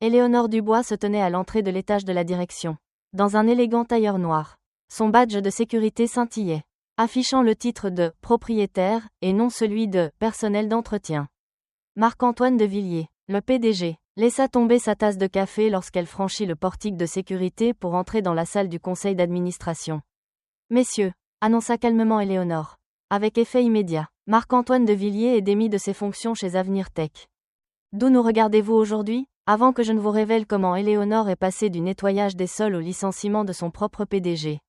Éléonore Dubois se tenait à l'entrée de l'étage de la direction, dans un élégant tailleur noir. Son badge de sécurité scintillait, affichant le titre de « propriétaire » et non celui de « personnel d'entretien ». Marc-Antoine de Villiers, le PDG, laissa tomber sa tasse de café lorsqu'elle franchit le portique de sécurité pour entrer dans la salle du conseil d'administration. « Messieurs », annonça calmement Éléonore. Avec effet immédiat, Marc-Antoine de Villiers est démis de ses fonctions chez Avenir Tech. D'où nous regardez-vous aujourd'hui ? Avant que je ne vous révèle comment Éléonore est passée du nettoyage des sols au licenciement de son propre PDG.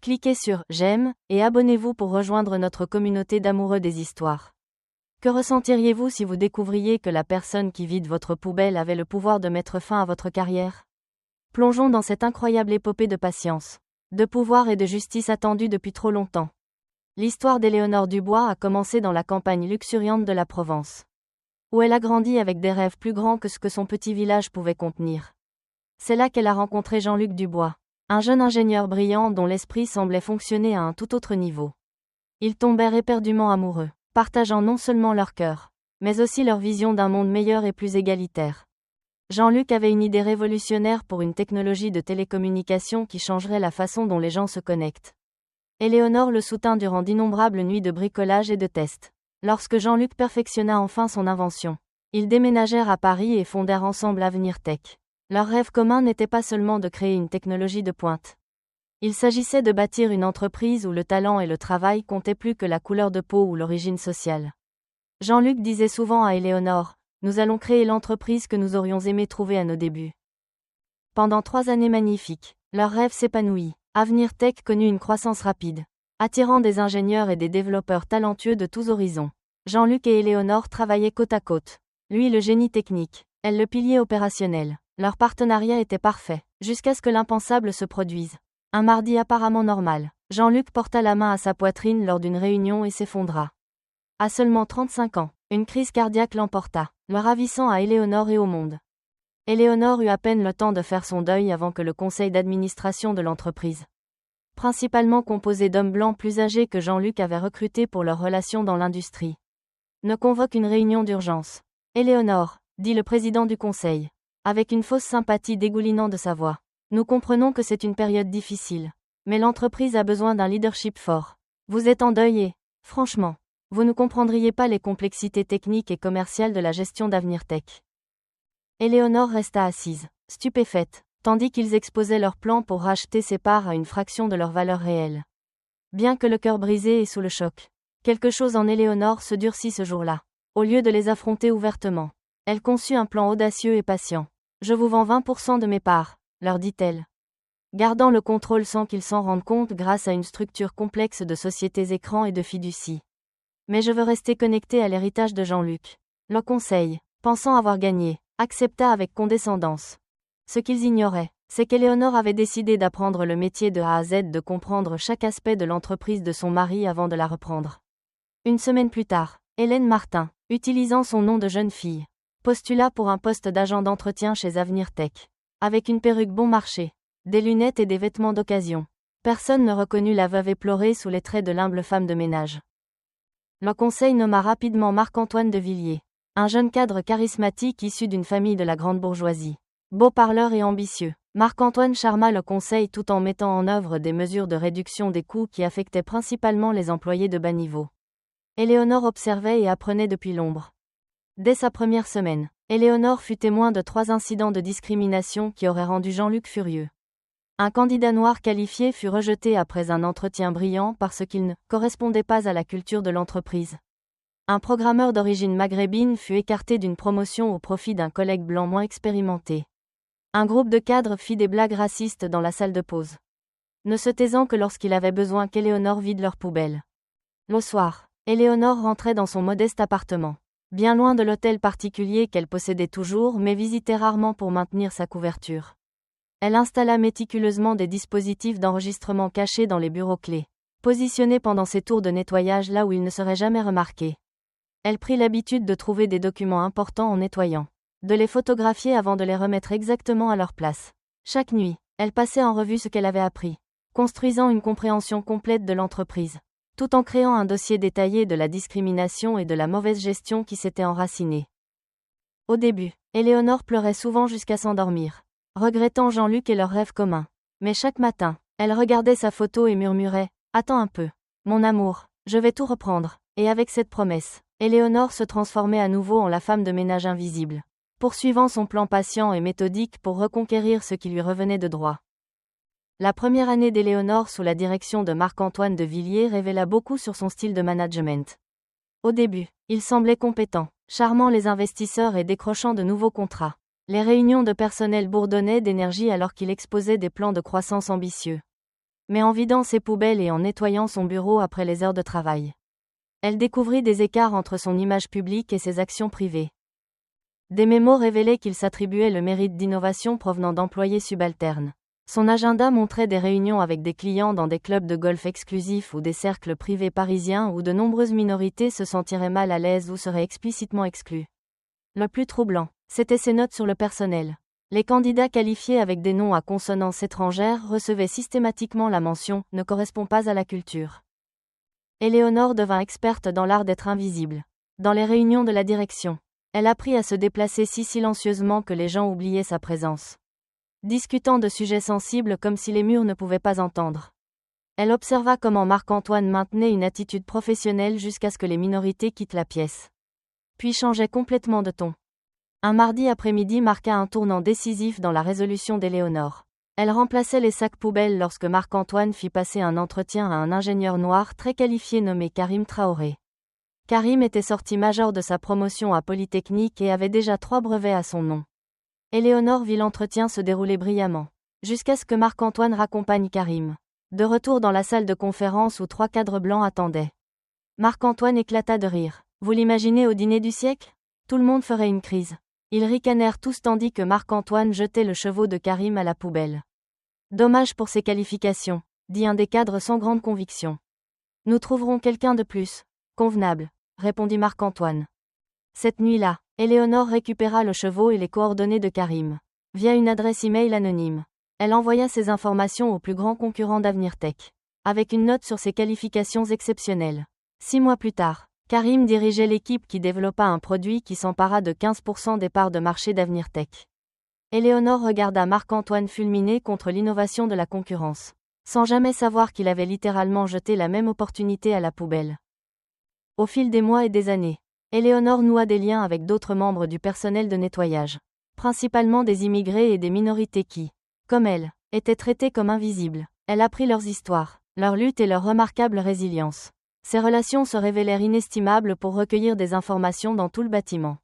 Cliquez sur « J'aime » et abonnez-vous pour rejoindre notre communauté d'amoureux des histoires. Que ressentiriez-vous si vous découvriez que la personne qui vide votre poubelle avait le pouvoir de mettre fin à votre carrière ? Plongeons dans cette incroyable épopée de patience, de pouvoir et de justice attendue depuis trop longtemps. L'histoire d'Éléonore Dubois a commencé dans la campagne luxuriante de la Provence, où elle a grandi avec des rêves plus grands que ce que son petit village pouvait contenir. C'est là qu'elle a rencontré Jean-Luc Dubois, un jeune ingénieur brillant dont l'esprit semblait fonctionner à un tout autre niveau. Ils tombèrent éperdument amoureux, partageant non seulement leur cœur, mais aussi leur vision d'un monde meilleur et plus égalitaire. Jean-Luc avait une idée révolutionnaire pour une technologie de télécommunication qui changerait la façon dont les gens se connectent. Éléonore le soutint durant d'innombrables nuits de bricolage et de tests. Lorsque Jean-Luc perfectionna enfin son invention, ils déménagèrent à Paris et fondèrent ensemble Avenir Tech. Leur rêve commun n'était pas seulement de créer une technologie de pointe. Il s'agissait de bâtir une entreprise où le talent et le travail comptaient plus que la couleur de peau ou l'origine sociale. Jean-Luc disait souvent à Éléonore, « Nous allons créer l'entreprise que nous aurions aimé trouver à nos débuts. » Pendant 3 années magnifiques, leur rêve s'épanouit. Avenir Tech connut une croissance rapide, attirant des ingénieurs et des développeurs talentueux de tous horizons. Jean-Luc et Éléonore travaillaient côte à côte. Lui le génie technique, elle le pilier opérationnel. Leur partenariat était parfait, jusqu'à ce que l'impensable se produise. Un mardi apparemment normal, Jean-Luc porta la main à sa poitrine lors d'une réunion et s'effondra. À seulement 35 ans, une crise cardiaque l'emporta, le ravissant à Éléonore et au monde. Éléonore eut à peine le temps de faire son deuil avant que le conseil d'administration de l'entreprise, principalement composé d'hommes blancs plus âgés que Jean-Luc avait recrutés pour leurs relations dans l'industrie, ne convoque une réunion d'urgence. « Éléonore », dit le président du conseil, avec une fausse sympathie dégoulinant de sa voix. « Nous comprenons que c'est une période difficile, mais l'entreprise a besoin d'un leadership fort. Vous êtes en deuil et, franchement, vous ne comprendriez pas les complexités techniques et commerciales de la gestion d'Avenir Tech. » Éléonore resta assise, stupéfaite, tandis qu'ils exposaient leur plan pour racheter ses parts à une fraction de leur valeur réelle. Bien que le cœur brisé et sous le choc, quelque chose en Éléonore se durcit ce jour-là. Au lieu de les affronter ouvertement, elle conçut un plan audacieux et patient. « Je vous vends 20% de mes parts », leur dit-elle, gardant le contrôle sans qu'ils s'en rendent compte grâce à une structure complexe de sociétés écrans et de fiducie. « Mais je veux rester connecté à l'héritage de Jean-Luc. » Le conseil, pensant avoir gagné, accepta avec condescendance. Ce qu'ils ignoraient, c'est qu'Éléonore avait décidé d'apprendre le métier de A à Z, de comprendre chaque aspect de l'entreprise de son mari avant de la reprendre. Une semaine plus tard, Hélène Martin, utilisant son nom de jeune fille, postula pour un poste d'agent d'entretien chez Avenir Tech. Avec une perruque bon marché, des lunettes et des vêtements d'occasion, personne ne reconnut la veuve éplorée sous les traits de l'humble femme de ménage. Le conseil nomma rapidement Marc-Antoine de Villiers, un jeune cadre charismatique issu d'une famille de la grande bourgeoisie. Beau parleur et ambitieux, Marc-Antoine charma le conseil tout en mettant en œuvre des mesures de réduction des coûts qui affectaient principalement les employés de bas niveau. Éléonore observait et apprenait depuis l'ombre. Dès sa première semaine, Éléonore fut témoin de 3 incidents de discrimination qui auraient rendu Jean-Luc furieux. Un candidat noir qualifié fut rejeté après un entretien brillant parce qu'il ne correspondait pas à la culture de l'entreprise. Un programmeur d'origine maghrébine fut écarté d'une promotion au profit d'un collègue blanc moins expérimenté. Un groupe de cadres fit des blagues racistes dans la salle de pause, ne se taisant que lorsqu'il avait besoin qu'Éléonore vide leur poubelle. Le soir, Éléonore rentrait dans son modeste appartement, bien loin de l'hôtel particulier qu'elle possédait toujours mais visitait rarement pour maintenir sa couverture. Elle installa méticuleusement des dispositifs d'enregistrement cachés dans les bureaux clés, positionnés pendant ses tours de nettoyage là où ils ne seraient jamais remarqués. Elle prit l'habitude de trouver des documents importants en nettoyant, de les photographier avant de les remettre exactement à leur place. Chaque nuit, elle passait en revue ce qu'elle avait appris, construisant une compréhension complète de l'entreprise, tout en créant un dossier détaillé de la discrimination et de la mauvaise gestion qui s'était enracinée. Au début, Éléonore pleurait souvent jusqu'à s'endormir, regrettant Jean-Luc et leurs rêves communs. Mais chaque matin, elle regardait sa photo et murmurait « Attends un peu. Mon amour, je vais tout reprendre. » Et avec cette promesse, Éléonore se transformait à nouveau en la femme de ménage invisible, poursuivant son plan patient et méthodique pour reconquérir ce qui lui revenait de droit. La première année d'Éléonore sous la direction de Marc-Antoine de Villiers révéla beaucoup sur son style de management. Au début, il semblait compétent, charmant les investisseurs et décrochant de nouveaux contrats. Les réunions de personnel bourdonnaient d'énergie alors qu'il exposait des plans de croissance ambitieux. Mais en vidant ses poubelles et en nettoyant son bureau après les heures de travail, elle découvrit des écarts entre son image publique et ses actions privées. Des mémos révélaient qu'il s'attribuait le mérite d'innovation provenant d'employés subalternes. Son agenda montrait des réunions avec des clients dans des clubs de golf exclusifs ou des cercles privés parisiens où de nombreuses minorités se sentiraient mal à l'aise ou seraient explicitement exclues. Le plus troublant, c'était ses notes sur le personnel. Les candidats qualifiés avec des noms à consonance étrangère recevaient systématiquement la mention « ne correspond pas à la culture ». Éléonore devint experte dans l'art d'être invisible. Dans les réunions de la direction, elle apprit à se déplacer si silencieusement que les gens oubliaient sa présence, discutant de sujets sensibles comme si les murs ne pouvaient pas entendre. Elle observa comment Marc-Antoine maintenait une attitude professionnelle jusqu'à ce que les minorités quittent la pièce, puis changeait complètement de ton. Un mardi après-midi marqua un tournant décisif dans la résolution d'Éléonore. Elle remplaçait les sacs poubelles lorsque Marc-Antoine fit passer un entretien à un ingénieur noir très qualifié nommé Karim Traoré. Karim était sorti major de sa promotion à Polytechnique et avait déjà 3 brevets à son nom. Éléonore vit l'entretien se dérouler brillamment, jusqu'à ce que Marc-Antoine raccompagne Karim. De retour dans la salle de conférence où 3 cadres blancs attendaient. Marc-Antoine éclata de rire. Vous l'imaginez au dîner du siècle ? Tout le monde ferait une crise. Ils ricanèrent tous tandis que Marc-Antoine jetait le chevaux de Karim à la poubelle. Dommage pour ses qualifications, dit un des cadres sans grande conviction. Nous trouverons quelqu'un de plus convenable, répondit Marc-Antoine. Cette nuit-là, Éléonore récupéra le chevaux et les coordonnées de Karim. Via une adresse e-mail anonyme, elle envoya ces informations au plus grand concurrent d'Avenir Tech, avec une note sur ses qualifications exceptionnelles. 6 mois plus tard, Karim dirigeait l'équipe qui développa un produit qui s'empara de 15% des parts de marché d'Avenir Tech. Éléonore regarda Marc-Antoine fulminer contre l'innovation de la concurrence, sans jamais savoir qu'il avait littéralement jeté la même opportunité à la poubelle. Au fil des mois et des années, Éléonore noua des liens avec d'autres membres du personnel de nettoyage, principalement des immigrés et des minorités qui, comme elle, étaient traités comme invisibles. Elle apprit leurs histoires, leurs luttes et leur remarquable résilience. Ces relations se révélèrent inestimables pour recueillir des informations dans tout le bâtiment.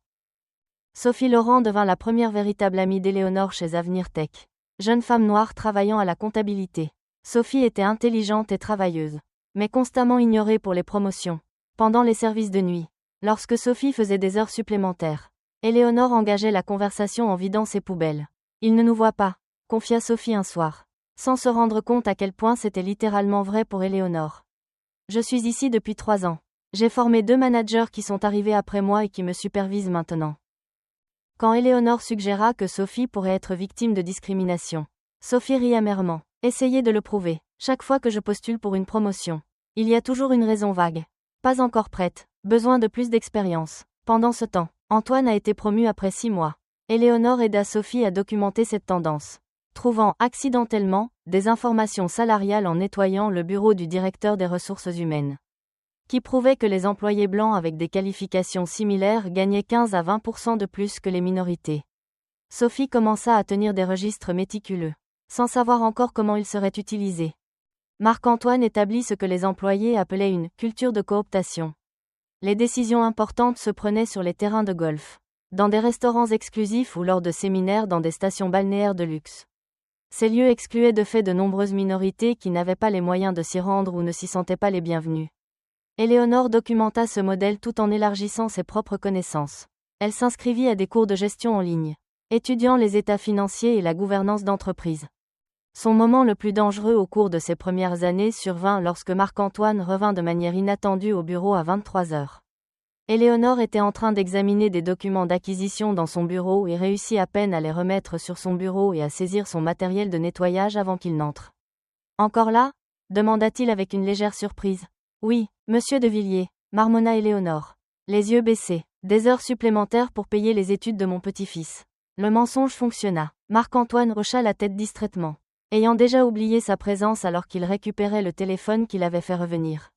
Sophie Laurent devint la première véritable amie d'Éléonore chez Avenir Tech. Jeune femme noire travaillant à la comptabilité. Sophie était intelligente et travailleuse, mais constamment ignorée pour les promotions. Pendant les services de nuit, lorsque Sophie faisait des heures supplémentaires, Éléonore engageait la conversation en vidant ses poubelles. « Il ne nous voit pas », confia Sophie un soir, sans se rendre compte à quel point c'était littéralement vrai pour Éléonore. « Je suis ici depuis 3 ans. J'ai formé 2 managers qui sont arrivés après moi et qui me supervisent maintenant. » Quand Éléonore suggéra que Sophie pourrait être victime de discrimination, Sophie rit amèrement. « Essayez de le prouver. Chaque fois que je postule pour une promotion, il y a toujours une raison vague. Pas encore prête, besoin de plus d'expérience. » Pendant ce temps, Antoine a été promu après 6 mois. Éléonore aida Sophie à documenter cette tendance, trouvant accidentellement des informations salariales en nettoyant le bureau du directeur des ressources humaines, qui prouvait que les employés blancs avec des qualifications similaires gagnaient 15 à 20% de plus que les minorités. Sophie commença à tenir des registres méticuleux, sans savoir encore comment ils seraient utilisés. Marc-Antoine établit ce que les employés appelaient une « culture de cooptation ». Les décisions importantes se prenaient sur les terrains de golf, dans des restaurants exclusifs ou lors de séminaires dans des stations balnéaires de luxe. Ces lieux excluaient de fait de nombreuses minorités qui n'avaient pas les moyens de s'y rendre ou ne s'y sentaient pas les bienvenus. Éléonore documenta ce modèle tout en élargissant ses propres connaissances. Elle s'inscrivit à des cours de gestion en ligne, étudiant les états financiers et la gouvernance d'entreprise. Son moment le plus dangereux au cours de ses premières années survint lorsque Marc-Antoine revint de manière inattendue au bureau à 23 heures. Éléonore était en train d'examiner des documents d'acquisition dans son bureau et réussit à peine à les remettre sur son bureau et à saisir son matériel de nettoyage avant qu'il n'entre. « Encore là ? » demanda-t-il avec une légère surprise. « Oui, monsieur de Villiers, » marmonna Éléonore, les yeux baissés. Des heures supplémentaires pour payer les études de mon petit-fils. Le mensonge fonctionna. Marc-Antoine hocha la tête distraitement, ayant déjà oublié sa présence alors qu'il récupérait le téléphone qu'il avait fait revenir.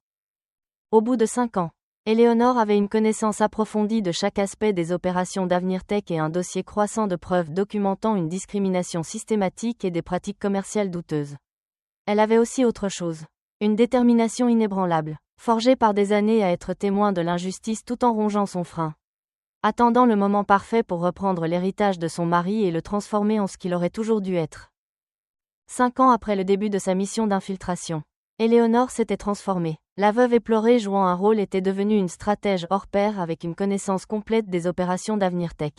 Au bout de 5 ans, Éléonore avait une connaissance approfondie de chaque aspect des opérations d'Avenir Tech et un dossier croissant de preuves documentant une discrimination systématique et des pratiques commerciales douteuses. Elle avait aussi autre chose. Une détermination inébranlable, forgée par des années à être témoin de l'injustice tout en rongeant son frein. Attendant le moment parfait pour reprendre l'héritage de son mari et le transformer en ce qu'il aurait toujours dû être. 5 ans après le début de sa mission d'infiltration, Éléonore s'était transformée. La veuve éplorée jouant un rôle était devenue une stratège hors pair avec une connaissance complète des opérations d'Avenir Tech.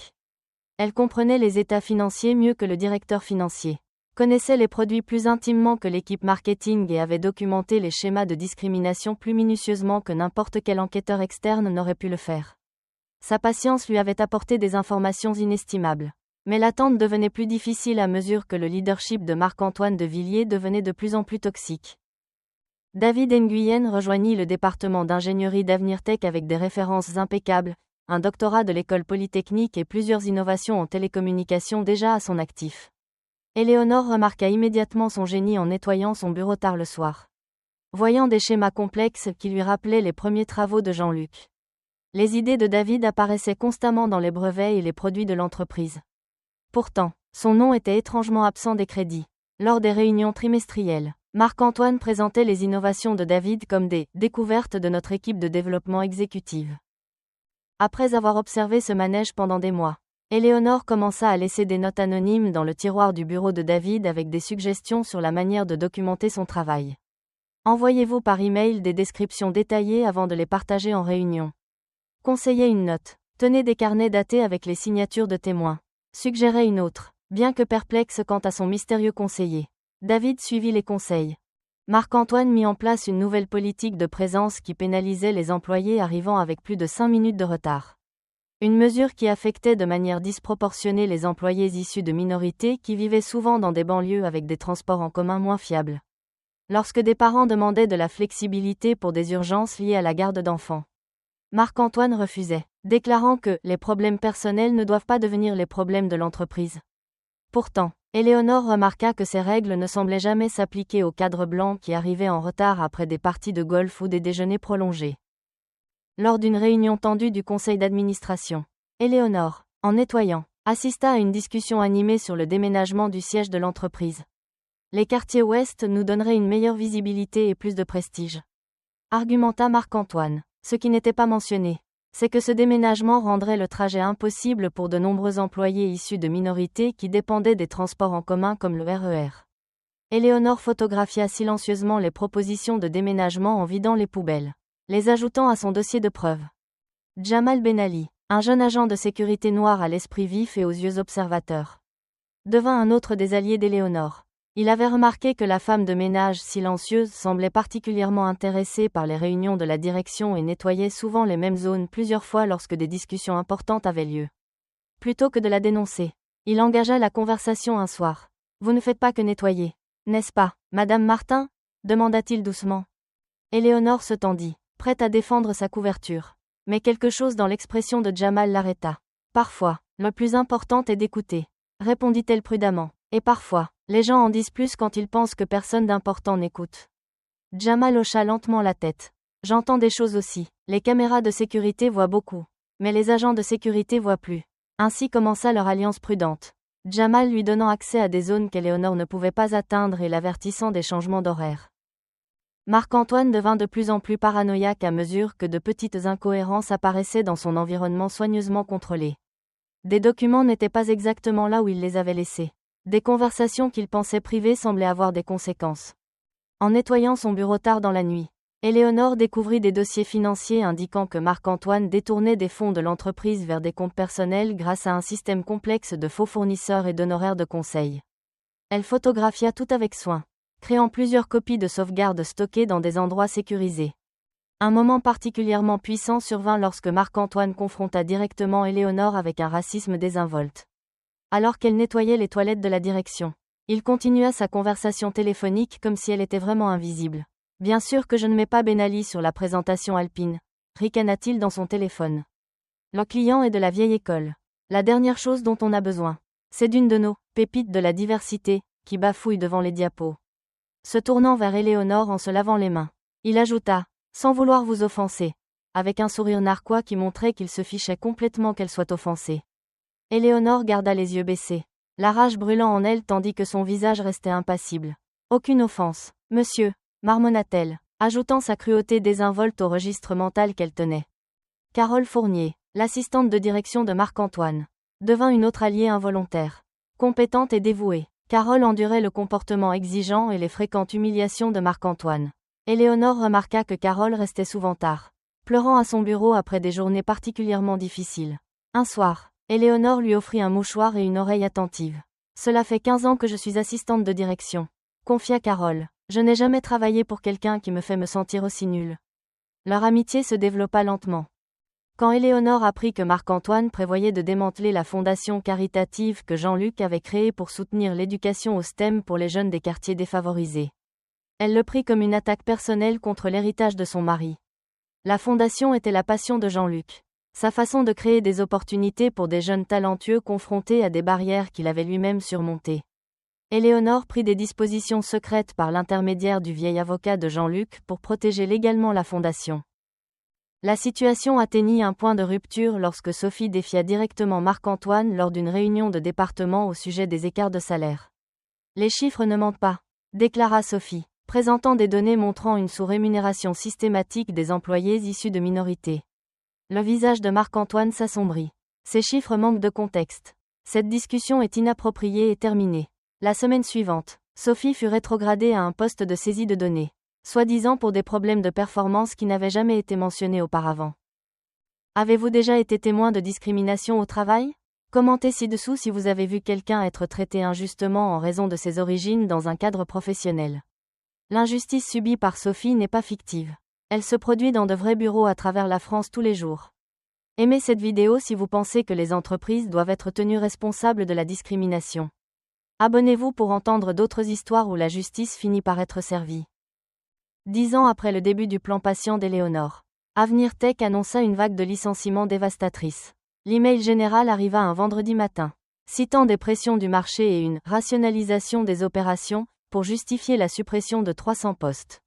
Elle comprenait les états financiers mieux que le directeur financier, connaissait les produits plus intimement que l'équipe marketing et avait documenté les schémas de discrimination plus minutieusement que n'importe quel enquêteur externe n'aurait pu le faire. Sa patience lui avait apporté des informations inestimables. Mais l'attente devenait plus difficile à mesure que le leadership de Marc-Antoine de Villiers devenait de plus en plus toxique. David Nguyen rejoignit le département d'ingénierie d'Avenir Tech avec des références impeccables, un doctorat de l'école polytechnique et plusieurs innovations en télécommunications déjà à son actif. Éléonore remarqua immédiatement son génie en nettoyant son bureau tard le soir, voyant des schémas complexes qui lui rappelaient les premiers travaux de Jean-Luc. Les idées de David apparaissaient constamment dans les brevets et les produits de l'entreprise. Pourtant, son nom était étrangement absent des crédits. Lors des réunions trimestrielles, Marc-Antoine présentait les innovations de David comme des « découvertes de notre équipe de développement exécutive ». Après avoir observé ce manège pendant des mois, Éléonore commença à laisser des notes anonymes dans le tiroir du bureau de David avec des suggestions sur la manière de documenter son travail. Envoyez-vous par email des descriptions détaillées avant de les partager en réunion. Conseillez une note. Tenez des carnets datés avec les signatures de témoins. Suggérez une autre. Bien que perplexe quant à son mystérieux conseiller, David suivit les conseils. Marc-Antoine mit en place une nouvelle politique de présence qui pénalisait les employés arrivant avec plus de 5 minutes de retard. Une mesure qui affectait de manière disproportionnée les employés issus de minorités qui vivaient souvent dans des banlieues avec des transports en commun moins fiables. Lorsque des parents demandaient de la flexibilité pour des urgences liées à la garde d'enfants, Marc-Antoine refusait, déclarant que « les problèmes personnels ne doivent pas devenir les problèmes de l'entreprise ». Pourtant, Éléonore remarqua que ces règles ne semblaient jamais s'appliquer aux cadres blancs qui arrivaient en retard après des parties de golf ou des déjeuners prolongés. Lors d'une réunion tendue du conseil d'administration, Éléonore, en nettoyant, assista à une discussion animée sur le déménagement du siège de l'entreprise. Les quartiers ouest nous donneraient une meilleure visibilité et plus de prestige, argumenta Marc-Antoine. Ce qui n'était pas mentionné, c'est que ce déménagement rendrait le trajet impossible pour de nombreux employés issus de minorités qui dépendaient des transports en commun comme le RER. Éléonore photographia silencieusement les propositions de déménagement en vidant les poubelles, les ajoutant à son dossier de preuves. Jamal Ben Ali, un jeune agent de sécurité noir à l'esprit vif et aux yeux observateurs, devint un autre des alliés d'Éléonore. Il avait remarqué que la femme de ménage silencieuse semblait particulièrement intéressée par les réunions de la direction et nettoyait souvent les mêmes zones plusieurs fois lorsque des discussions importantes avaient lieu. Plutôt que de la dénoncer, il engagea la conversation un soir. « Vous ne faites pas que nettoyer, n'est-ce pas, Madame Martin ?» demanda-t-il doucement. Éléonore se tendit, prête à défendre sa couverture. Mais quelque chose dans l'expression de Jamal l'arrêta. « Parfois, le plus important est d'écouter, » répondit-elle prudemment. « Et parfois, les gens en disent plus quand ils pensent que personne d'important n'écoute. » Jamal hocha lentement la tête. « J'entends des choses aussi. Les caméras de sécurité voient beaucoup. Mais les agents de sécurité voient plus. » Ainsi commença leur alliance prudente. Jamal lui donnant accès à des zones qu'Éléonore ne pouvait pas atteindre et l'avertissant des changements d'horaire. Marc-Antoine devint de plus en plus paranoïaque à mesure que de petites incohérences apparaissaient dans son environnement soigneusement contrôlé. Des documents n'étaient pas exactement là où il les avait laissés. Des conversations qu'il pensait privées semblaient avoir des conséquences. En nettoyant son bureau tard dans la nuit, Éléonore découvrit des dossiers financiers indiquant que Marc-Antoine détournait des fonds de l'entreprise vers des comptes personnels grâce à un système complexe de faux fournisseurs et d'honoraires de conseil. Elle photographia tout avec soin, créant plusieurs copies de sauvegarde stockées dans des endroits sécurisés. Un moment particulièrement puissant survint lorsque Marc-Antoine confronta directement Éléonore avec un racisme désinvolte. Alors qu'elle nettoyait les toilettes de la direction, il continua sa conversation téléphonique comme si elle était vraiment invisible. « Bien sûr que je ne mets pas Ben Ali sur la présentation alpine », ricana-t-il dans son téléphone. Le client est de la vieille école. La dernière chose dont on a besoin, c'est d'une de nos pépites de la diversité, qui bafouille devant les diapos. Se tournant vers Éléonore en se lavant les mains, il ajouta, sans vouloir vous offenser, avec un sourire narquois qui montrait qu'il se fichait complètement qu'elle soit offensée. Éléonore garda les yeux baissés, la rage brûlant en elle tandis que son visage restait impassible. Aucune offense, monsieur, marmonna-t-elle, ajoutant sa cruauté désinvolte au registre mental qu'elle tenait. Carole Fournier, l'assistante de direction de Marc-Antoine, devint une autre alliée involontaire. Compétente et dévouée, Carole endurait le comportement exigeant et les fréquentes humiliations de Marc-Antoine. Éléonore remarqua que Carole restait souvent tard, pleurant à son bureau après des journées particulièrement difficiles. Un soir, Éléonore lui offrit un mouchoir et une oreille attentive. Cela fait 15 ans que je suis assistante de direction, confia Carole. Je n'ai jamais travaillé pour quelqu'un qui me fait me sentir aussi nulle. Leur amitié se développa lentement. Quand Éléonore apprit que Marc-Antoine prévoyait de démanteler la fondation caritative que Jean-Luc avait créée pour soutenir l'éducation au STEM pour les jeunes des quartiers défavorisés, elle le prit comme une attaque personnelle contre l'héritage de son mari. La fondation était la passion de Jean-Luc. Sa façon de créer des opportunités pour des jeunes talentueux confrontés à des barrières qu'il avait lui-même surmontées. Éléonore prit des dispositions secrètes par l'intermédiaire du vieil avocat de Jean-Luc pour protéger légalement la fondation. La situation atteignit un point de rupture lorsque Sophie défia directement Marc-Antoine lors d'une réunion de département au sujet des écarts de salaire. Les chiffres ne mentent pas, déclara Sophie, présentant des données montrant une sous-rémunération systématique des employés issus de minorités. Le visage de Marc-Antoine s'assombrit. Ces chiffres manquent de contexte. Cette discussion est inappropriée et terminée. La semaine suivante, Sophie fut rétrogradée à un poste de saisie de données, soi-disant pour des problèmes de performance qui n'avaient jamais été mentionnés auparavant. Avez-vous déjà été témoin de discrimination au travail? Commentez ci-dessous si vous avez vu quelqu'un être traité injustement en raison de ses origines dans un cadre professionnel. L'injustice subie par Sophie n'est pas fictive. Elle se produit dans de vrais bureaux à travers la France tous les jours. Aimez cette vidéo si vous pensez que les entreprises doivent être tenues responsables de la discrimination. Abonnez-vous pour entendre d'autres histoires où la justice finit par être servie. 10 ans après le début du plan patient d'Éléonore, Avenir Tech annonça une vague de licenciements dévastatrice. L'email général arriva un vendredi matin, citant des pressions du marché et une rationalisation des opérations pour justifier la suppression de 300 postes.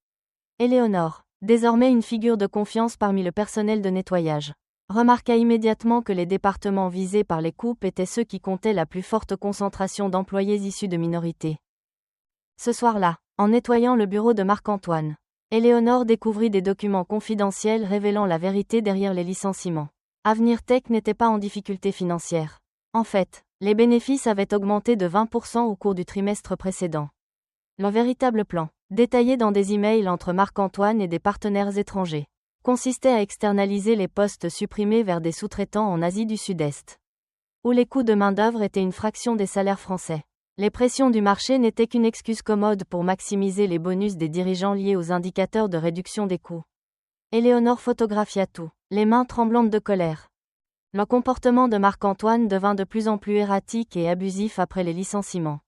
Éléonore, désormais une figure de confiance parmi le personnel de nettoyage, remarqua immédiatement que les départements visés par les coupes étaient ceux qui comptaient la plus forte concentration d'employés issus de minorités. Ce soir-là, en nettoyant le bureau de Marc-Antoine, Éléonore découvrit des documents confidentiels révélant la vérité derrière les licenciements. Avenir Tech n'était pas en difficulté financière. En fait, les bénéfices avaient augmenté de 20% au cours du trimestre précédent. Le véritable plan, détaillé dans des emails entre Marc-Antoine et des partenaires étrangers, consistait à externaliser les postes supprimés vers des sous-traitants en Asie du Sud-Est, où les coûts de main-d'œuvre étaient une fraction des salaires français. Les pressions du marché n'étaient qu'une excuse commode pour maximiser les bonus des dirigeants liés aux indicateurs de réduction des coûts. Éléonore photographia tout, les mains tremblantes de colère. Le comportement de Marc-Antoine devint de plus en plus erratique et abusif après les licenciements.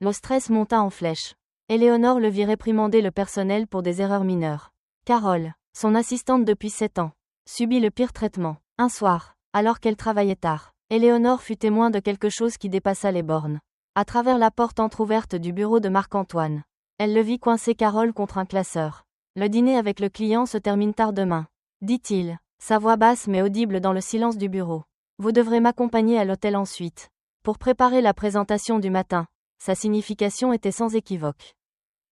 Le stress monta en flèche. Éléonore le vit réprimander le personnel pour des erreurs mineures. Carole, son assistante depuis 7 ans, subit le pire traitement. Un soir, alors qu'elle travaillait tard, Éléonore fut témoin de quelque chose qui dépassa les bornes. À travers la porte entr'ouverte du bureau de Marc-Antoine, elle le vit coincer Carole contre un classeur. Le dîner avec le client se termine tard demain, dit-il, sa voix basse mais audible dans le silence du bureau. Vous devrez m'accompagner à l'hôtel ensuite. Pour préparer la présentation du matin, sa signification était sans équivoque.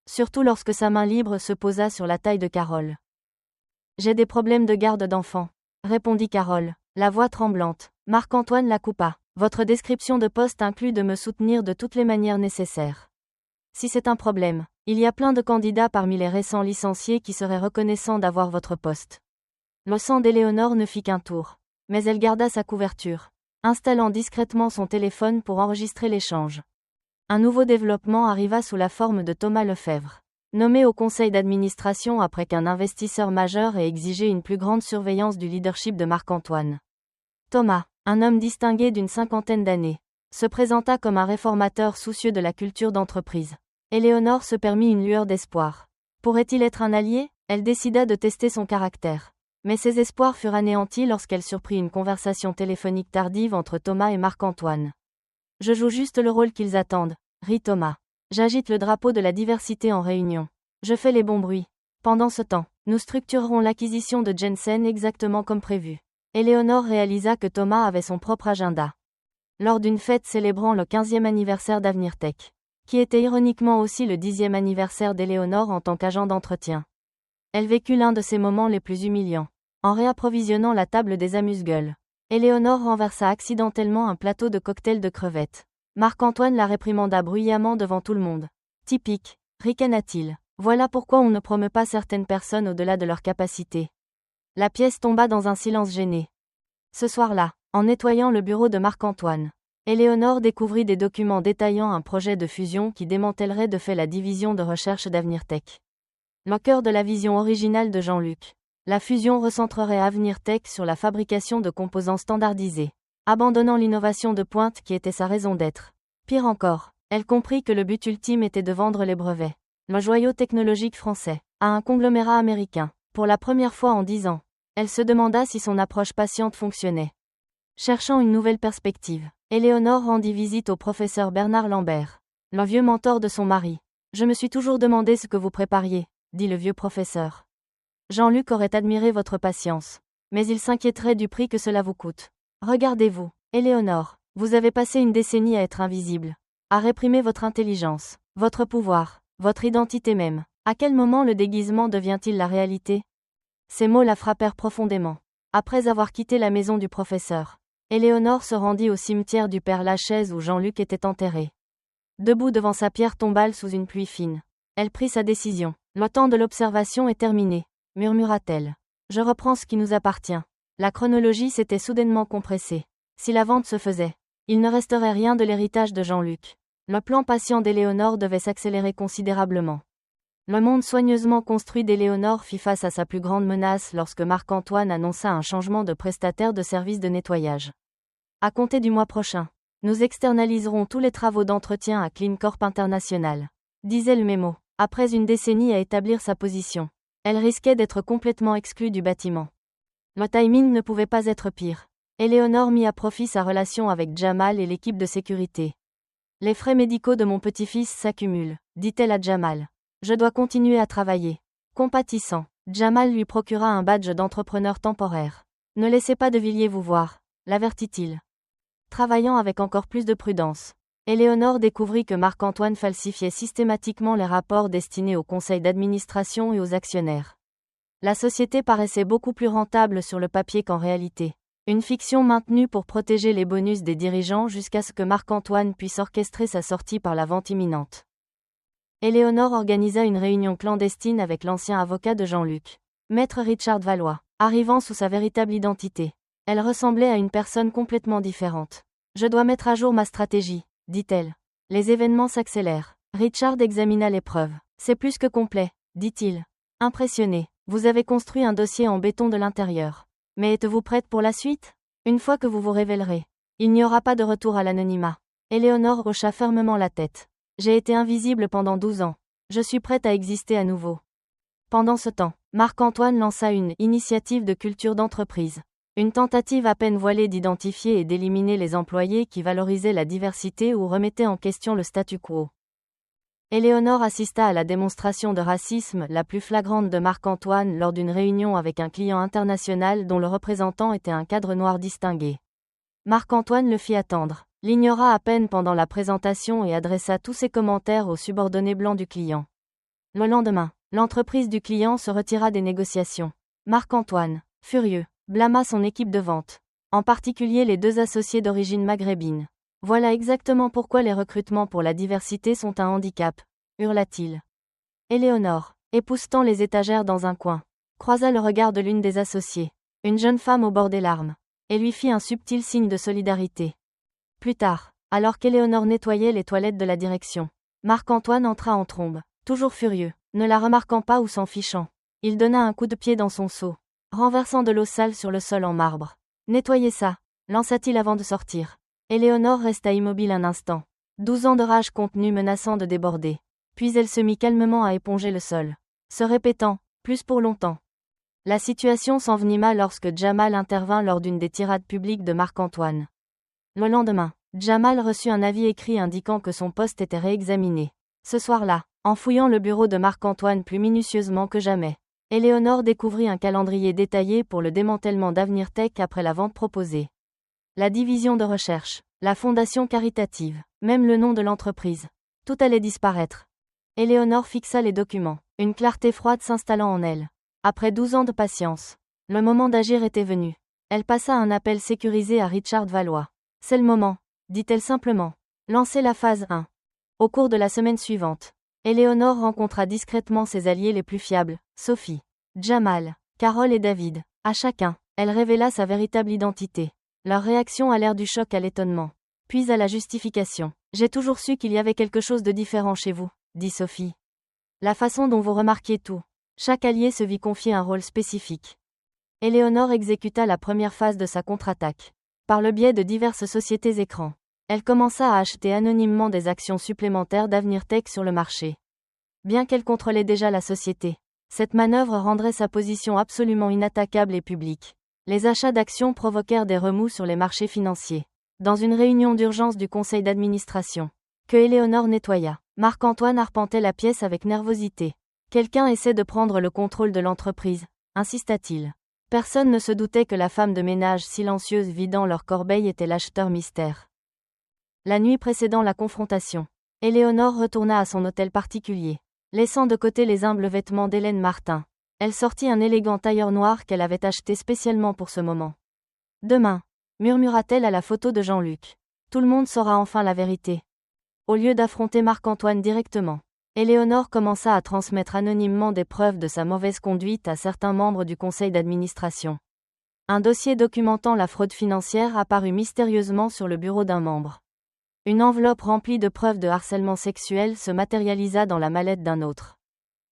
Surtout lorsque sa main libre se posa sur la taille de Carole. J'ai des problèmes de garde d'enfants, répondit Carole, la voix tremblante. Marc-Antoine la coupa. Votre description de poste inclut de me soutenir de toutes les manières nécessaires. Si c'est un problème, il y a plein de candidats parmi les récents licenciés qui seraient reconnaissants d'avoir votre poste. Le sang d'Éléonore ne fit qu'un tour, mais elle garda sa couverture, installant discrètement son téléphone pour enregistrer l'échange. Un nouveau développement arriva sous la forme de Thomas Lefebvre, nommé au conseil d'administration après qu'un investisseur majeur ait exigé une plus grande surveillance du leadership de Marc-Antoine. Thomas, un homme distingué d'une 50aine d'années, se présenta comme un réformateur soucieux de la culture d'entreprise. Éléonore se permit une lueur d'espoir. Pourrait-il être un allié? Elle décida de tester son caractère. Mais ses espoirs furent anéantis lorsqu'elle surprit une conversation téléphonique tardive entre Thomas et Marc-Antoine. Je joue juste le rôle qu'ils attendent, rit Thomas. J'agite le drapeau de la diversité en réunion. Je fais les bons bruits. Pendant ce temps, nous structurerons l'acquisition de Jensen exactement comme prévu. Éléonore réalisa que Thomas avait son propre agenda. Lors d'une fête célébrant le 15e anniversaire d'Avenir Tech, qui était ironiquement aussi le 10e anniversaire d'Éléonore en tant qu'agent d'entretien. Elle vécut l'un de ses moments les plus humiliants. En réapprovisionnant la table des amuse-gueules, Éléonore renversa accidentellement un plateau de cocktail de crevettes. Marc-Antoine la réprimanda bruyamment devant tout le monde. Typique, ricana-t-il. Voilà pourquoi on ne promeut pas certaines personnes au-delà de leurs capacités. La pièce tomba dans un silence gêné. Ce soir-là, en nettoyant le bureau de Marc-Antoine, Éléonore découvrit des documents détaillant un projet de fusion qui démantèlerait de fait la division de recherche d'Avenir Tech. Le cœur de la vision originale de Jean-Luc. La fusion recentrerait Avenir Tech sur la fabrication de composants standardisés, abandonnant l'innovation de pointe qui était sa raison d'être. Pire encore, elle comprit que le but ultime était de vendre les brevets, le joyau technologique français, à un conglomérat américain. Pour la première fois en 10 ans, elle se demanda si son approche patiente fonctionnait. Cherchant une nouvelle perspective, Éléonore rendit visite au professeur Bernard Lambert, le vieux mentor de son mari. « Je me suis toujours demandé ce que vous prépariez, » dit le vieux professeur. Jean-Luc aurait admiré votre patience, mais il s'inquiéterait du prix que cela vous coûte. Regardez-vous, Éléonore, vous avez passé une décennie à être invisible, à réprimer votre intelligence, votre pouvoir, votre identité même. À quel moment le déguisement devient-il la réalité ? Ces mots la frappèrent profondément. Après avoir quitté la maison du professeur, Éléonore se rendit au cimetière du Père Lachaise où Jean-Luc était enterré. Debout devant sa pierre tombale sous une pluie fine, elle prit sa décision. « Le temps de l'observation est terminé », murmura-t-elle. « Je reprends ce qui nous appartient. » La chronologie s'était soudainement compressée. Si la vente se faisait, il ne resterait rien de l'héritage de Jean-Luc. Le plan patient d'Éléonore devait s'accélérer considérablement. Le monde soigneusement construit d'Éléonore fit face à sa plus grande menace lorsque Marc-Antoine annonça un changement de prestataire de service de nettoyage. À compter du mois prochain, nous externaliserons tous les travaux d'entretien à Clean Corp International, disait le mémo. Après une décennie à établir sa position, elle risquait d'être complètement exclue du bâtiment. Le timing ne pouvait pas être pire. Éléonore mit à profit sa relation avec Jamal et l'équipe de sécurité. Les frais médicaux de mon petit-fils s'accumulent, dit-elle à Jamal. Je dois continuer à travailler. Compatissant, Jamal lui procura un badge d'entrepreneur temporaire. Ne laissez pas De Villiers vous voir, l'avertit-il. Travaillant avec encore plus de prudence, Éléonore découvrit que Marc-Antoine falsifiait systématiquement les rapports destinés au conseil d'administration et aux actionnaires. La société paraissait beaucoup plus rentable sur le papier qu'en réalité. Une fiction maintenue pour protéger les bonus des dirigeants jusqu'à ce que Marc-Antoine puisse orchestrer sa sortie par la vente imminente. Éléonore organisa une réunion clandestine avec l'ancien avocat de Jean-Luc, Maître Richard Valois, arrivant sous sa véritable identité. Elle ressemblait à une personne complètement différente. « Je dois mettre à jour ma stratégie, » dit-elle. Les événements s'accélèrent. Richard examina les preuves. « C'est plus que complet, » dit-il. Impressionné, vous avez construit un dossier en béton de l'intérieur. Mais êtes-vous prête pour la suite ? Une fois que vous vous révélerez, il n'y aura pas de retour à l'anonymat. Éléonore hocha fermement la tête. J'ai été invisible pendant 12 ans. Je suis prête à exister à nouveau. Pendant ce temps, Marc-Antoine lança une initiative de culture d'entreprise. Une tentative à peine voilée d'identifier et d'éliminer les employés qui valorisaient la diversité ou remettaient en question le statu quo. Éléonore assista à la démonstration de racisme la plus flagrante de Marc-Antoine lors d'une réunion avec un client international dont le représentant était un cadre noir distingué. Marc-Antoine le fit attendre, l'ignora à peine pendant la présentation et adressa tous ses commentaires aux subordonnés blancs du client. Le lendemain, l'entreprise du client se retira des négociations. Marc-Antoine, furieux, blâma son équipe de vente, en particulier les 2 associés d'origine maghrébine. « Voilà exactement pourquoi les recrutements pour la diversité sont un handicap », hurla-t-il. Éléonore, époussetant les étagères dans un coin, croisa le regard de l'une des associées, une jeune femme au bord des larmes, et lui fit un subtil signe de solidarité. Plus tard, alors qu'Éléonore nettoyait les toilettes de la direction, Marc-Antoine entra en trombe, toujours furieux, ne la remarquant pas ou s'en fichant. Il donna un coup de pied dans son seau, renversant de l'eau sale sur le sol en marbre. « Nettoyez ça », lança-t-il avant de sortir. Éléonore resta immobile un instant, 12 ans de rage contenue menaçant de déborder. Puis elle se mit calmement à éponger le sol, se répétant « plus pour longtemps ». La situation s'envenima lorsque Jamal intervint lors d'une des tirades publiques de Marc-Antoine. Le lendemain, Jamal reçut un avis écrit indiquant que son poste était réexaminé. Ce soir-là, en fouillant le bureau de Marc-Antoine plus minutieusement que jamais, Éléonore découvrit un calendrier détaillé pour le démantèlement d'Avenir Tech après la vente proposée. La division de recherche, la fondation caritative, même le nom de l'entreprise. Tout allait disparaître. Éléonore fixa les documents, une clarté froide s'installant en elle. Après 12 ans de patience, le moment d'agir était venu. Elle passa un appel sécurisé à Richard Valois. C'est le moment, dit-elle simplement. Lancez la phase 1. Au cours de la semaine suivante, Éléonore rencontra discrètement ses alliés les plus fiables, Sophie, Jamal, Carole et David. À chacun, elle révéla sa véritable identité. Leur réaction allèrent du choc à l'étonnement, puis à la justification. J'ai toujours su qu'il y avait quelque chose de différent chez vous, dit Sophie. La façon dont vous remarquiez tout. Chaque allié se vit confier un rôle spécifique. Éléonore exécuta la première phase de sa contre-attaque. Par le biais de diverses sociétés écrans, elle commença à acheter anonymement des actions supplémentaires d'Avenir Tech sur le marché. Bien qu'elle contrôlait déjà la société, cette manœuvre rendrait sa position absolument inattaquable et publique. Les achats d'actions provoquèrent des remous sur les marchés financiers. Dans une réunion d'urgence du conseil d'administration, que Éléonore nettoya, Marc-Antoine arpentait la pièce avec nervosité. Quelqu'un essaie de prendre le contrôle de l'entreprise, insista-t-il. Personne ne se doutait que la femme de ménage silencieuse vidant leur corbeille était l'acheteur mystère. La nuit précédant la confrontation, Éléonore retourna à son hôtel particulier. Laissant de côté les humbles vêtements d'Hélène Martin, elle sortit un élégant tailleur noir qu'elle avait acheté spécialement pour ce moment. Demain, murmura-t-elle à la photo de Jean-Luc. Tout le monde saura enfin la vérité. Au lieu d'affronter Marc-Antoine directement, Éléonore commença à transmettre anonymement des preuves de sa mauvaise conduite à certains membres du conseil d'administration. Un dossier documentant la fraude financière apparut mystérieusement sur le bureau d'un membre. Une enveloppe remplie de preuves de harcèlement sexuel se matérialisa dans la mallette d'un autre.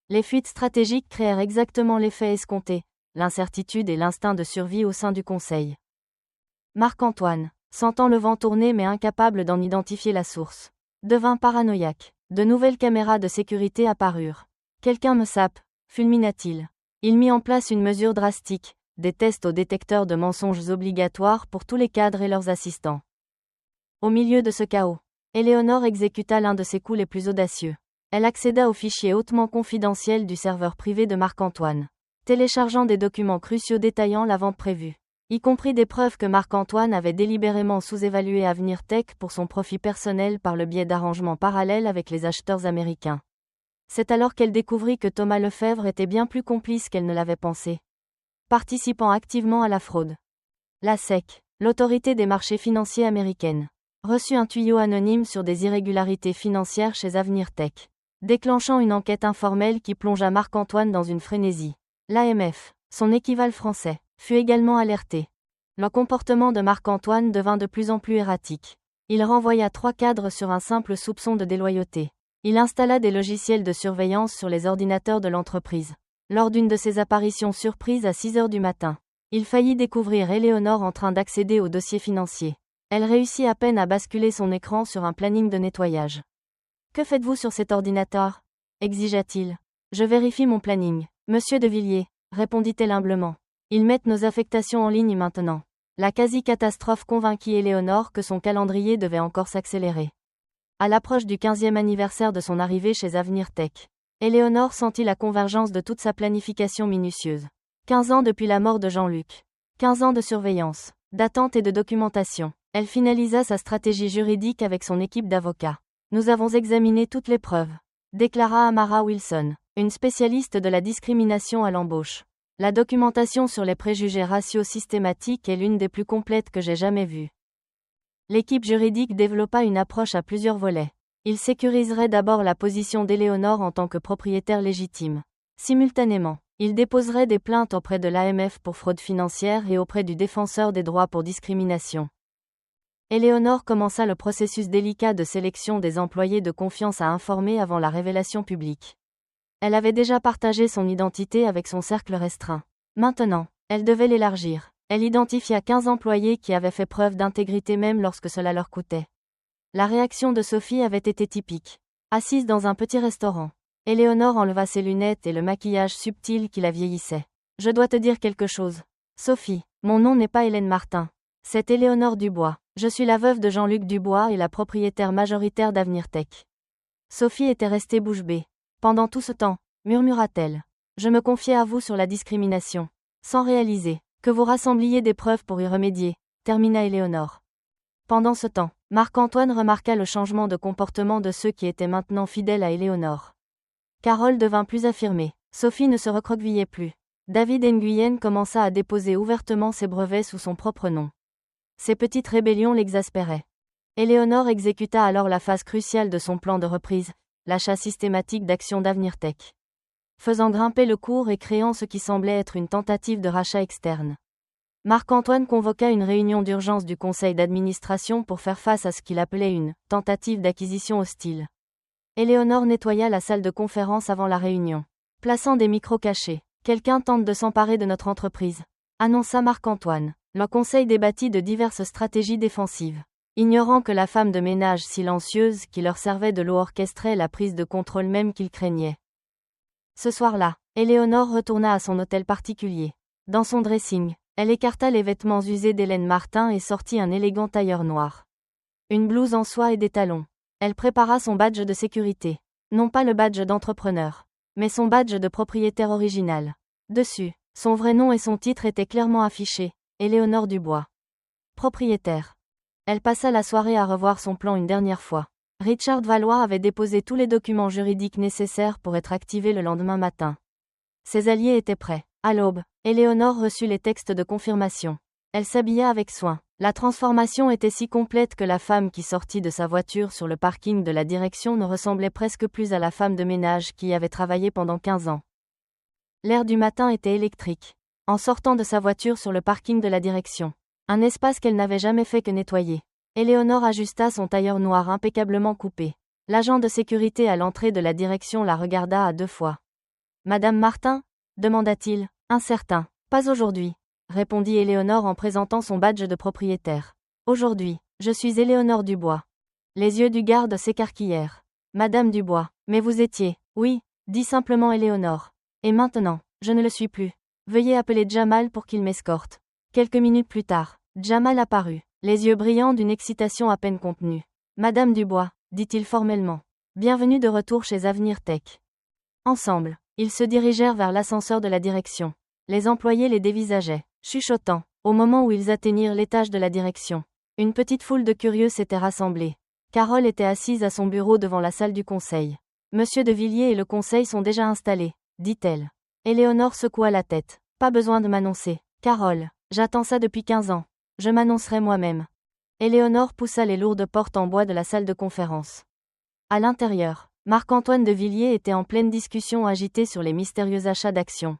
Les fuites stratégiques créèrent exactement l'effet escompté, l'incertitude et l'instinct de survie au sein du conseil. Marc-Antoine, sentant le vent tourner mais incapable d'en identifier la source, devint paranoïaque. De nouvelles caméras de sécurité apparurent. Quelqu'un me sape, fulmina-t-il. Il mit en place une mesure drastique, des tests au détecteur de mensonges obligatoires pour tous les cadres et leurs assistants. Au milieu de ce chaos, Éléonore exécuta l'un de ses coups les plus audacieux. Elle accéda aux fichiers hautement confidentiels du serveur privé de Marc-Antoine, téléchargeant des documents cruciaux détaillant la vente prévue, y compris des preuves que Marc-Antoine avait délibérément sous-évalué Avenir Tech pour son profit personnel par le biais d'arrangements parallèles avec les acheteurs américains. C'est alors qu'elle découvrit que Thomas Lefebvre était bien plus complice qu'elle ne l'avait pensé, participant activement à la fraude. La SEC, l'autorité des marchés financiers américaine, reçut un tuyau anonyme sur des irrégularités financières chez Avenir Tech, déclenchant une enquête informelle qui plongea Marc-Antoine dans une frénésie. L'AMF, son équivalent français, fut également alerté. Le comportement de Marc-Antoine devint de plus en plus erratique. Il renvoya 3 cadres sur un simple soupçon de déloyauté. Il installa des logiciels de surveillance sur les ordinateurs de l'entreprise. Lors d'une de ses apparitions surprises à 6 heures du matin, il faillit découvrir Éléonore en train d'accéder aux dossiers financiers. Elle réussit à peine à basculer son écran sur un planning de nettoyage. « Que faites-vous sur cet ordinateur » exigea-t-il. « Je vérifie mon planning, monsieur de Villiers, répondit-elle humblement. Ils mettent nos affectations en ligne maintenant. La quasi-catastrophe convainquit Éléonore que son calendrier devait encore s'accélérer. À l'approche du 15e anniversaire de son arrivée chez Avenir Tech, Éléonore sentit la convergence de toute sa planification minutieuse. 15 ans depuis la mort de Jean-Luc. 15 ans de surveillance, d'attente et de documentation. Elle finalisa sa stratégie juridique avec son équipe d'avocats. Nous avons examiné toutes les preuves, déclara Amara Wilson, une spécialiste de la discrimination à l'embauche. La documentation sur les préjugés raciaux systématiques est l'une des plus complètes que j'ai jamais vues. L'équipe juridique développa une approche à plusieurs volets. Il sécuriserait d'abord la position d'Éléonore en tant que propriétaire légitime. Simultanément, il déposerait des plaintes auprès de l'AMF pour fraude financière et auprès du défenseur des droits pour discrimination. Éléonore commença le processus délicat de sélection des employés de confiance à informer avant la révélation publique. Elle avait déjà partagé son identité avec son cercle restreint. Maintenant, elle devait l'élargir. Elle identifia 15 employés qui avaient fait preuve d'intégrité même lorsque cela leur coûtait. La réaction de Sophie avait été typique. Assise dans un petit restaurant, Éléonore enleva ses lunettes et le maquillage subtil qui la vieillissait. Je dois te dire quelque chose. Sophie, mon nom n'est pas Hélène Martin. C'est Éléonore Dubois. Je suis la veuve de Jean-Luc Dubois et la propriétaire majoritaire d'Avenir Tech. Sophie était restée bouche bée. Pendant tout ce temps, murmura-t-elle. Je me confiais à vous sur la discrimination. Sans réaliser que vous rassembliez des preuves pour y remédier, termina Éléonore. Pendant ce temps, Marc-Antoine remarqua le changement de comportement de ceux qui étaient maintenant fidèles à Éléonore. Carole devint plus affirmée. Sophie ne se recroquevillait plus. David Nguyen commença à déposer ouvertement ses brevets sous son propre nom. Ces petites rébellions l'exaspéraient. Éléonore exécuta alors la phase cruciale de son plan de reprise, l'achat systématique d'actions d'Avenir Tech. Faisant grimper le cours et créant ce qui semblait être une tentative de rachat externe. Marc-Antoine convoqua une réunion d'urgence du conseil d'administration pour faire face à ce qu'il appelait une « tentative d'acquisition hostile ». Éléonore nettoya la salle de conférence avant la réunion. Plaçant des micros cachés. « Quelqu'un tente de s'emparer de notre entreprise », annonça Marc-Antoine. Le conseil débattit de diverses stratégies défensives. Ignorant que la femme de ménage silencieuse qui leur servait de l'eau orchestrait la prise de contrôle même qu'ils craignaient. Ce soir-là, Éléonore retourna à son hôtel particulier. Dans son dressing, elle écarta les vêtements usés d'Hélène Martin et sortit un élégant tailleur noir. Une blouse en soie et des talons. Elle prépara son badge de sécurité. Non pas le badge d'entrepreneur, mais son badge de propriétaire original. Dessus, son vrai nom et son titre étaient clairement affichés, Éléonore Dubois. Propriétaire. Elle passa la soirée à revoir son plan une dernière fois. Richard Valois avait déposé tous les documents juridiques nécessaires pour être activé le lendemain matin. Ses alliés étaient prêts. À l'aube, Éléonore reçut les textes de confirmation. Elle s'habilla avec soin. La transformation était si complète que la femme qui sortit de sa voiture sur le parking de la direction ne ressemblait presque plus à la femme de ménage qui y avait travaillé pendant 15 ans. L'air du matin était électrique. En sortant de sa voiture sur le parking de la direction, un espace qu'elle n'avait jamais fait que nettoyer, Éléonore ajusta son tailleur noir impeccablement coupé. L'agent de sécurité à l'entrée de la direction la regarda à 2 fois. « Madame Martin ?» demanda-t-il. « Incertain. Pas aujourd'hui, » répondit Éléonore en présentant son badge de propriétaire. « Aujourd'hui, je suis Éléonore Dubois. » Les yeux du garde s'écarquillèrent. « Madame Dubois, mais vous étiez… » « Oui, » dit simplement Éléonore. « Et maintenant, je ne le suis plus. Veuillez appeler Jamal pour qu'il m'escorte. » Quelques minutes plus tard, Jamal apparut, les yeux brillants d'une excitation à peine contenue. « Madame Dubois, » dit-il formellement. « Bienvenue de retour chez Avenir Tech. » Ensemble, ils se dirigèrent vers l'ascenseur de la direction. Les employés les dévisageaient, chuchotant, au moment où ils atteignirent l'étage de la direction. Une petite foule de curieux s'était rassemblée. Carole était assise à son bureau devant la salle du conseil. « Monsieur de Villiers et le conseil sont déjà installés, » dit-elle. Éléonore secoua la tête. « Pas besoin de m'annoncer, Carole. J'attends ça depuis 15 ans. Je m'annoncerai moi-même. » Éléonore poussa les lourdes portes en bois de la salle de conférence. À l'intérieur, Marc-Antoine de Villiers était en pleine discussion agitée sur les mystérieux achats d'actions.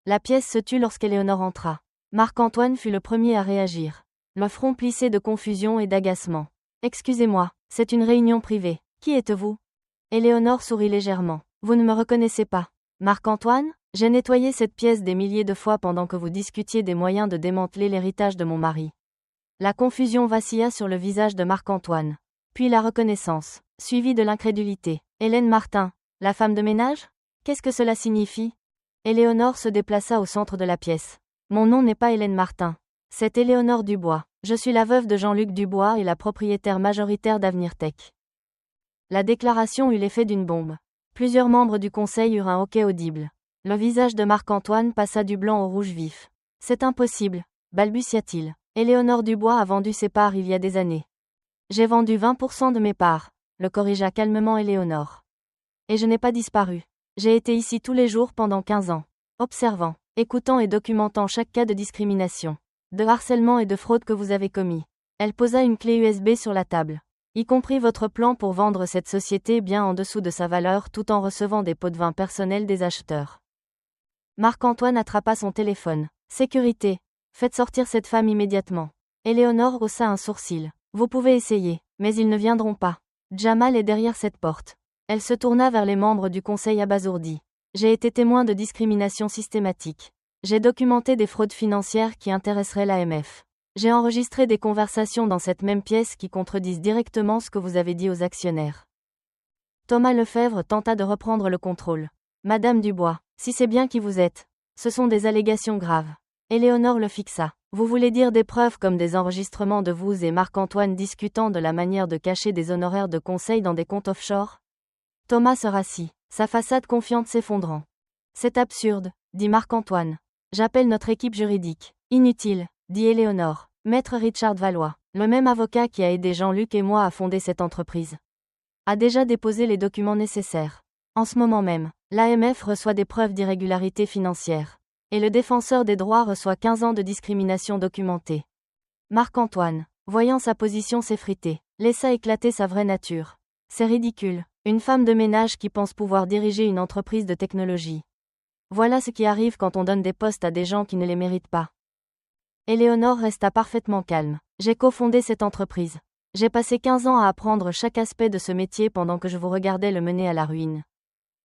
La pièce se tut lorsqu'Éléonore entra. Marc-Antoine fut le premier à réagir. Le front plissé de confusion et d'agacement. « Excusez-moi, c'est une réunion privée. Qui êtes-vous » Éléonore sourit légèrement. « Vous ne me reconnaissez pas. Marc-Antoine ? J'ai nettoyé cette pièce des milliers de fois pendant que vous discutiez des moyens de démanteler l'héritage de mon mari. » La confusion vacilla sur le visage de Marc-Antoine. Puis la reconnaissance, suivie de l'incrédulité. « Hélène Martin, la femme de ménage ? Qu'est-ce que cela signifie ?» Éléonore se déplaça au centre de la pièce. « Mon nom n'est pas Hélène Martin. C'est Éléonore Dubois. Je suis la veuve de Jean-Luc Dubois et la propriétaire majoritaire d'Avenir Tech. » La déclaration eut l'effet d'une bombe. Plusieurs membres du conseil eurent un hoquet audible. Le visage de Marc-Antoine passa du blanc au rouge vif. « C'est impossible, » balbutia-t-il. « Éléonore Dubois a vendu ses parts il y a des années. »« J'ai vendu 20% de mes parts, » le corrigea calmement Éléonore. « Et je n'ai pas disparu. J'ai été ici tous les jours pendant 15 ans, observant, écoutant et documentant chaque cas de discrimination, de harcèlement et de fraude que vous avez commis. » Elle posa une clé USB sur la table. « Y compris votre plan pour vendre cette société bien en dessous de sa valeur tout en recevant des pots de vin personnels des acheteurs. » Marc-Antoine attrapa son téléphone. « Sécurité. Faites sortir cette femme immédiatement. » Éléonore haussa un sourcil. « Vous pouvez essayer, mais ils ne viendront pas. Jamal est derrière cette porte. » Elle se tourna vers les membres du conseil abasourdis. « J'ai été témoin de discrimination systématique. J'ai documenté des fraudes financières qui intéresseraient l'AMF. J'ai enregistré des conversations dans cette même pièce qui contredisent directement ce que vous avez dit aux actionnaires. » Thomas Lefebvre tenta de reprendre le contrôle. « Madame Dubois, si c'est bien qui vous êtes, Ce sont des allégations graves. Éléonore le fixa. Vous voulez dire des preuves comme des enregistrements de vous et Marc-Antoine discutant de la manière de cacher des honoraires de conseil dans des comptes offshore? Thomas se rassit, sa façade confiante s'effondrant. C'est absurde, dit Marc-Antoine. J'appelle notre équipe juridique. Inutile, dit Éléonore. Maître Richard Valois, le même avocat qui a aidé Jean-Luc et moi à fonder cette entreprise, a déjà déposé les documents nécessaires. En ce moment même, l'AMF reçoit des preuves d'irrégularité financière. Et le défenseur des droits reçoit 15 ans de discrimination documentée. Marc-Antoine, voyant sa position s'effriter, laissa éclater sa vraie nature. C'est ridicule, une femme de ménage qui pense pouvoir diriger une entreprise de technologie. Voilà ce qui arrive quand on donne des postes à des gens qui ne les méritent pas. Éléonore resta parfaitement calme. J'ai cofondé cette entreprise. J'ai passé 15 ans à apprendre chaque aspect de ce métier pendant que je vous regardais le mener à la ruine.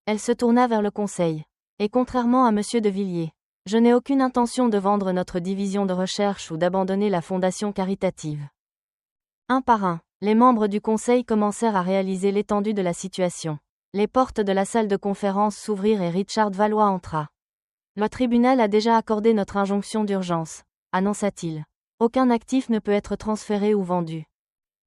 Elle se tourna vers le conseil. Et contrairement à Monsieur de Villiers, je n'ai aucune intention de vendre notre division de recherche ou d'abandonner la fondation caritative. Un par un, les membres du conseil commencèrent à réaliser l'étendue de la situation. Les portes de la salle de conférence s'ouvrirent et Richard Valois entra. Le tribunal a déjà accordé notre injonction d'urgence, annonça-t-il. Aucun actif ne peut être transféré ou vendu.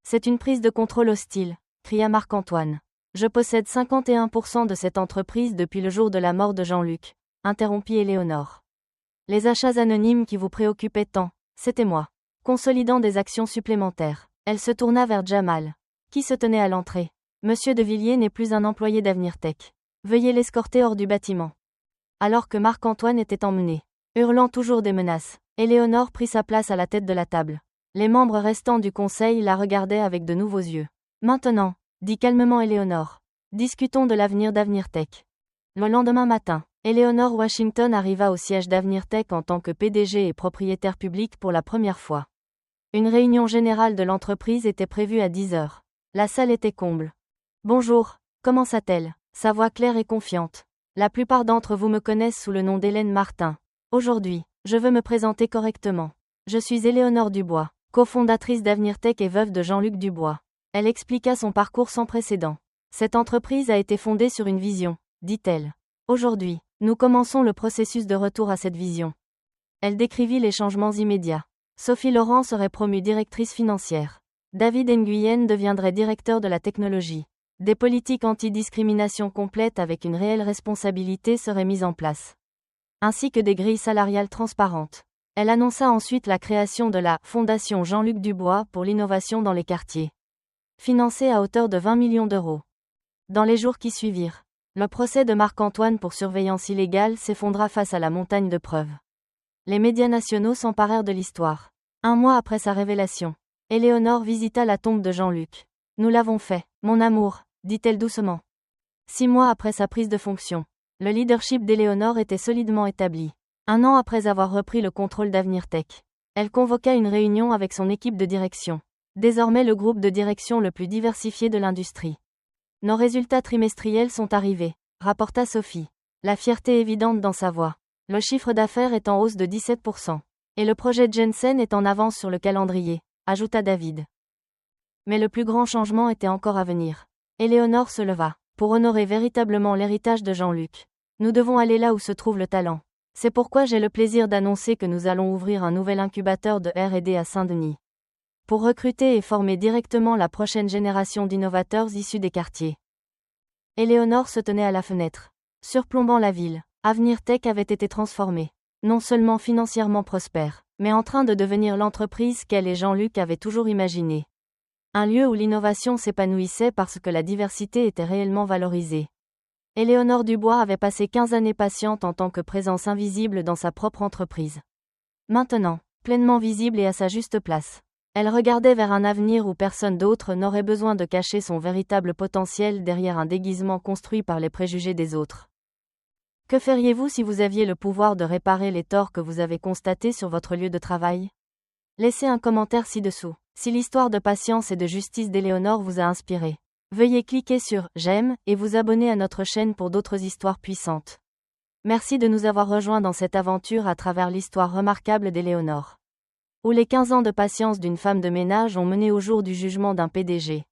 C'est une prise de contrôle hostile, cria Marc-Antoine. Je possède 51% de cette entreprise depuis le jour de la mort de Jean-Luc, interrompit Éléonore. Les achats anonymes qui vous préoccupaient tant, c'était moi. Consolidant des actions supplémentaires, elle se tourna vers Jamal, qui se tenait à l'entrée. Monsieur de Villiers n'est plus un employé d'Avenir Tech. Veuillez l'escorter hors du bâtiment. Alors que Marc-Antoine était emmené, hurlant toujours des menaces, Éléonore prit sa place à la tête de la table. Les membres restants du conseil la regardaient avec de nouveaux yeux. Maintenant, dit calmement Éléonore, discutons de l'avenir d'Avenir Tech. Le lendemain matin, Éléonore Washington arriva au siège d'Avenir Tech en tant que PDG et propriétaire public pour la première fois. Une réunion générale de l'entreprise était prévue à 10 heures. La salle était comble. Bonjour, commença-t-elle, sa voix claire et confiante. La plupart d'entre vous me connaissent sous le nom d'Hélène Martin. Aujourd'hui, je veux me présenter correctement. Je suis Éléonore Dubois, cofondatrice d'Avenir Tech et veuve de Jean-Luc Dubois. Elle expliqua son parcours sans précédent. Cette entreprise a été fondée sur une vision, dit-elle. Aujourd'hui, nous commençons le processus de retour à cette vision. Elle décrivit les changements immédiats. Sophie Laurent serait promue directrice financière. David Nguyen deviendrait directeur de la technologie. Des politiques anti-discrimination complètes avec une réelle responsabilité seraient mises en place. Ainsi que des grilles salariales transparentes. Elle annonça ensuite la création de la Fondation Jean-Luc Dubois pour l'innovation dans les quartiers. Financée à hauteur de 20 millions d'euros. Dans les jours qui suivirent, le procès de Marc-Antoine pour surveillance illégale s'effondra face à la montagne de preuves. Les médias nationaux s'emparèrent de l'histoire. Un mois après sa révélation, Éléonore visita la tombe de Jean-Luc. Nous l'avons fait, mon amour, dit-elle doucement. 6 mois après sa prise de fonction, le leadership d'Éléonore était solidement établi. 1 an après avoir repris le contrôle d'Avenir Tech, elle convoqua une réunion avec son équipe de direction. Désormais le groupe de direction le plus diversifié de l'industrie. Nos résultats trimestriels sont arrivés, rapporta Sophie. La fierté évidente dans sa voix. Le chiffre d'affaires est en hausse de 17%. Et le projet Jensen est en avance sur le calendrier, ajouta David. Mais le plus grand changement était encore à venir. Éléonore se leva. Pour honorer véritablement l'héritage de Jean-Luc, nous devons aller là où se trouve le talent. C'est pourquoi j'ai le plaisir d'annoncer que nous allons ouvrir un nouvel incubateur de R&D à Saint-Denis. Pour recruter et former directement la prochaine génération d'innovateurs issus des quartiers. Éléonore se tenait à la fenêtre. Surplombant la ville, Avenir Tech avait été transformé. Non seulement financièrement prospère, mais en train de devenir l'entreprise qu'elle et Jean-Luc avaient toujours imaginée. Un lieu où l'innovation s'épanouissait parce que la diversité était réellement valorisée. Éléonore Dubois avait passé 15 années patientes en tant que présence invisible dans sa propre entreprise. Maintenant, pleinement visible et à sa juste place, elle regardait vers un avenir où personne d'autre n'aurait besoin de cacher son véritable potentiel derrière un déguisement construit par les préjugés des autres. Que feriez-vous si vous aviez le pouvoir de réparer les torts que vous avez constatés sur votre lieu de travail? Laissez un commentaire ci-dessous. Si l'histoire de patience et de justice d'Éléonore vous a inspiré, veuillez cliquer sur « J'aime » et vous abonner à notre chaîne pour d'autres histoires puissantes. Merci de nous avoir rejoints dans cette aventure à travers l'histoire remarquable d'Éléonore. Où les 15 ans de patience d'une femme de ménage ont mené au jour du jugement d'un PDG.